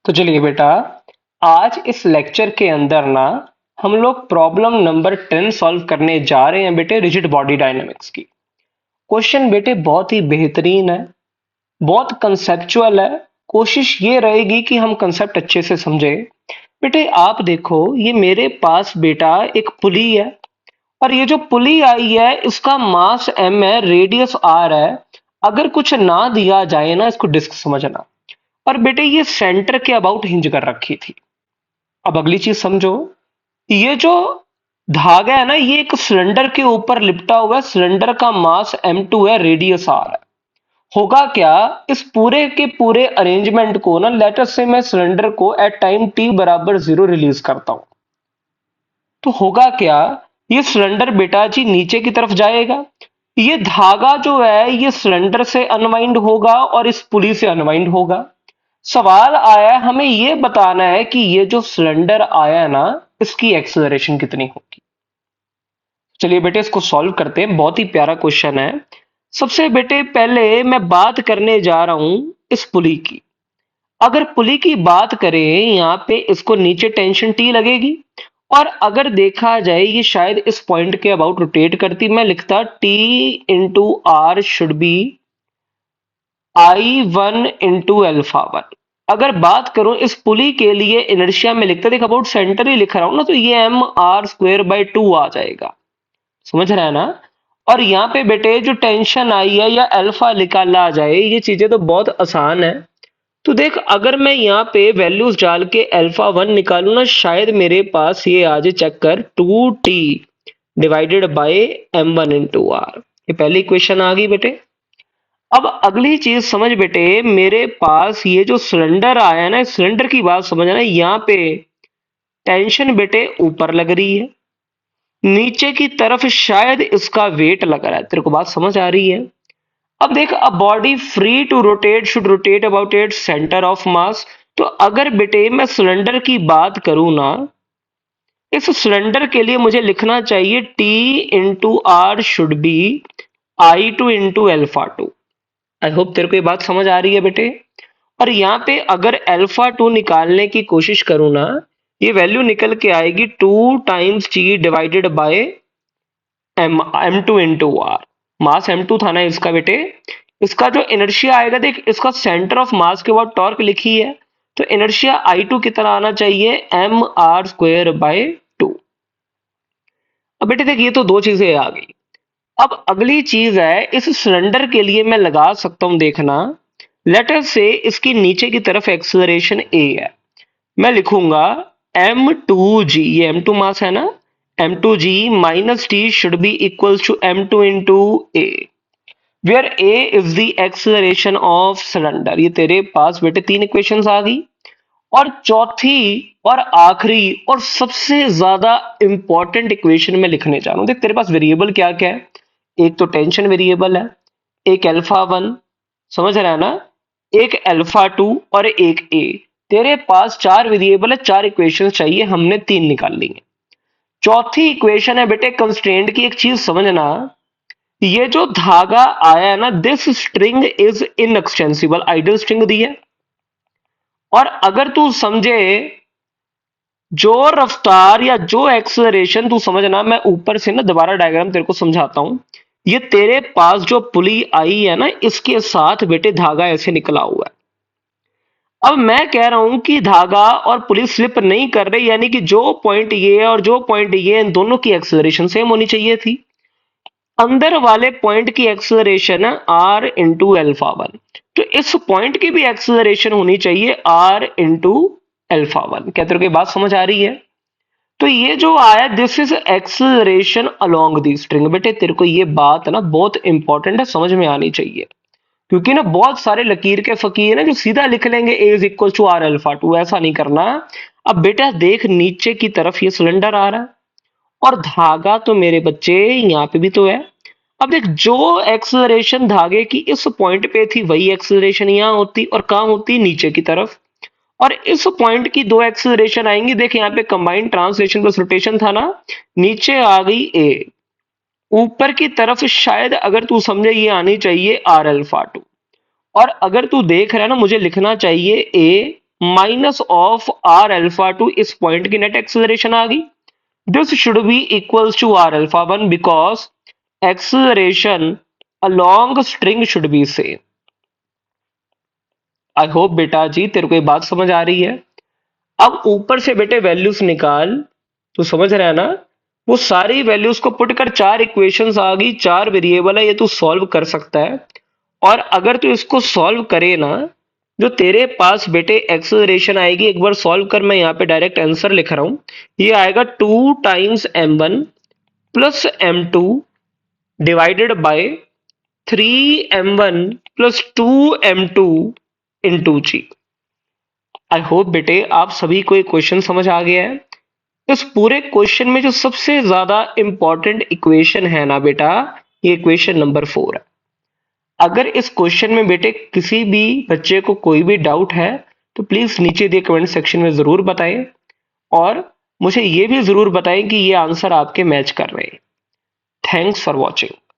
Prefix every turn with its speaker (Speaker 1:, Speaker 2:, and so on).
Speaker 1: तो चलिए बेटा, आज इस लेक्चर के अंदर ना हम लोग प्रॉब्लम नंबर 10 सॉल्व करने जा रहे हैं बेटे, रिजिड बॉडी डायनेमिक्स की। क्वेश्चन बेटे बहुत ही बेहतरीन है, बहुत कंसेप्चुअल है। कोशिश ये रहेगी कि हम कंसेप्ट अच्छे से समझे। बेटे आप देखो, ये मेरे पास बेटा एक पुली है, और ये जो पुली आई है इसका मास m है, रेडियस r है। अगर कुछ ना दिया जाए ना, इसको डिस्क समझना। और बेटे ये सेंटर के अबाउट हिंज कर रखी थी। अब अगली चीज समझो, ये जो धागा है ना, ये एक सिलेंडर के ऊपर लिपटा हुआ है। सिलेंडर का मास m2 है, रेडियस r है। होगा क्या, इस पूरे के पूरे अरेंजमेंट को ना, लेटर से मैं सिलेंडर को एट टाइम t बराबर 0 रिलीज करता हूं, तो होगा क्या, ये सिलेंडर बेटा जी नीचे की तरफ जाएगा। ये धागा जो है ये सिलेंडर से अनवाइंड होगा और इस पुली से अनवाइंड होगा। सवाल आया, हमें यह बताना है कि ये जो सिलेंडर आया ना, इसकी एक्सेलरेशन कितनी होगी। चलिए बेटे इसको सॉल्व करते हैं, बहुत ही प्यारा क्वेश्चन है। सबसे बेटे पहले मैं बात करने जा रहा हूं इस पुली की। अगर पुली की बात करें, यहां पे इसको नीचे टेंशन टी लगेगी, और अगर देखा जाए ये शायद इस पॉइंट के अबाउट रोटेट करती। मैं लिखता T into R should be I1 into alpha one. अगर बात करूं इस पुली के लिए इनर्शिया में लिखता, देख अबाउट सेंटर ही लिख रहा हूं ना, तो ये m r² by 2 आ जाएगा। समझ रहा है ना। और यहाँ पे बेटे जो टेंशन आई है या अल्फा निकाला जाए, ये चीजें तो बहुत आसान है। तो देख, अगर मैं यहाँ पे वैल्यूज डाल के α1 निकालू ना, शायद मेरे पास ये आ जाए, चेक कर, 2t divided by m1 into are. ये पहली इक्वेशन आ गई बेटे। अब अगली चीज समझ बेटे, मेरे पास ये जो सिलेंडर आया ना, सिलेंडर की बात समझना। यहाँ पे टेंशन बेटे ऊपर लग रही है, नीचे की तरफ शायद इसका वेट लग रहा है। तेरे को बात समझ आ रही है। अब देख, a body free to rotate should rotate about its centre of mass. तो अगर बेटे मैं सिलेंडर की बात करूं ना, इस सिलेंडर के लिए मुझे लिखना चाहिए T into R should be I2 into α2। I hope तेरे को ये बात समझ आ रही है बेटे। और यहाँ पे अगर α2 निकालने की कोशिश करूं ना, ये वैल्यू निकल के आएगी 2 times T divided by m2 into R. Mass m2 था ना इसका बेटे। इसका जो इनर्शिया आएगा, देख इसका सेंटर ऑफ मास के बाद टॉर्क लिखी है, तो इनर्शिया I2 कितना आना चाहिए, mr²/2। अब बेटे देख, ये तो दो चीजें आ गई। अब अगली चीज है, इस सिलेंडर के लिए मैं लगा सकता हूं, देखना, लेटर से इसकी नीचे की तरफ एक्सेलरेशन a है। मैं लिखूंगा m2g, ये m2 मास है ना, m2g minus t should be equals to m2 into a, where a is the acceleration of cylinder. ये तेरे पास बेटे तीन इक्वेशंस आ गई। और चौथी और आखिरी और सबसे ज्यादा इंपॉर्टेंट इक्वेशन में लिखने जा रहा हूं। देख तेरे पास वेरिएबल क्या क्या है, एक तो टेंशन वेरिएबल है, एक α1, समझ रहा है ना, एक α2 और एक a। तेरे पास चार वेरिएबल है, चार इक्वेशन चाहिए, हमने तीन निकाल ली है। चौथी इक्वेशन है बेटे कंस्ट्रेंट की। एक चीज समझना, ये जो धागा आया है ना, this string is inextensible, ideal string दी है। और अगर तू समझे जो रफ्तार या जो एक्सेलरेशन, तू समझना, मैं ऊपर से ना दोबारा डायग्राम तेरे को समझाता हूं। ये तेरे पास जो पुली आई है ना, इसके साथ बेटे धागा ऐसे निकला हुआ है। अब मैं कह रहा हूं कि धागा और पुली स्लिप नहीं कर रहे, यानी कि जो पॉइंट ये है और जो पॉइंट ये है, इन दोनों की एक्सेलरेशन सेम होनी चाहिए थी। अंदर वाले पॉइंट की एक्सेलरेशन है r इंटू α1, तो इस पॉइंट की भी एक्सेलरेशन होनी चाहिए r इंटू α1। क्या तेरे को ये बात समझ आ रही है। तो ये जो आया, this is acceleration along the string. बेटे तेरे को ये बात ना बहुत इंपॉर्टेंट है, समझ में आनी चाहिए। क्योंकि ना बहुत सारे लकीर के फकीर ना जो सीधा लिख लेंगे a is equal to r α2, ऐसा नहीं करना। अब बेटा देख, नीचे की तरफ ये सिलेंडर आ रहा है, और धागा तो मेरे बच्चे यहाँ पे भी तो है। अब देख, जो एक्सेलरेशन धागे की इस पॉइंट पे थी, वही एक्सेलरेशन यहाँ होती, और कहाँ होती, नीचे की तरफ। और इस पॉइंट की दो एक्सेलरेशन आएंगी। देख यहाँ पे कंबाइंड ट्रांसलेशन प्लस रोटेशन था ना, नीचे आ गई a, ऊपर की तरफ शायद अगर तू समझे ये आनी चाहिए r α2। और अगर तू देख रहा है ना, मुझे लिखना चाहिए a minus of R alpha two इस पॉइंट की नेट एक्सेलरेशन आ गई. This should be equals to R alpha one because acceleration along string should be same. I hope बेटा जी तेरे को ये बात समझ आ रही है. अब ऊपर से बेटे वैल्यूज निकाल, तू समझ रहा है ना. वो सारी वैल्यूज को पुट कर चार इक्वेशंस आ गई, चार वेरिएबल है, ये तू सॉल्व कर सकता है. और अगर तू इसको सॉल्व करे ना, जो तेरे पास बेटे एक्सेलरेशन आएगी, एक बार सॉल्व कर, मैं यहाँ पे डायरेक्ट आंसर लिख रहा हूं. ये आएगा 2 times m1 plus m2 divided by 3m1 plus 2m2 into G. I hope बेटे आप सभी को ये क्वेश्चन समझ आ गया है. इस पूरे क्वेश्चन में जो सबसे ज्यादा इंपॉर्टेंट इक्वेशन है ना बेटा, ये इक्वेशन नंबर 4 है. अगर इस क्वेश्चन में बेटे किसी भी बच्चे को कोई भी डाउट है तो प्लीज नीचे दिए कमेंट सेक्शन में जरूर बताएं, और मुझे ये भी जरूर बताएं कि ये आंसर आपके मैच कर रहे हैं. Thanks for watching.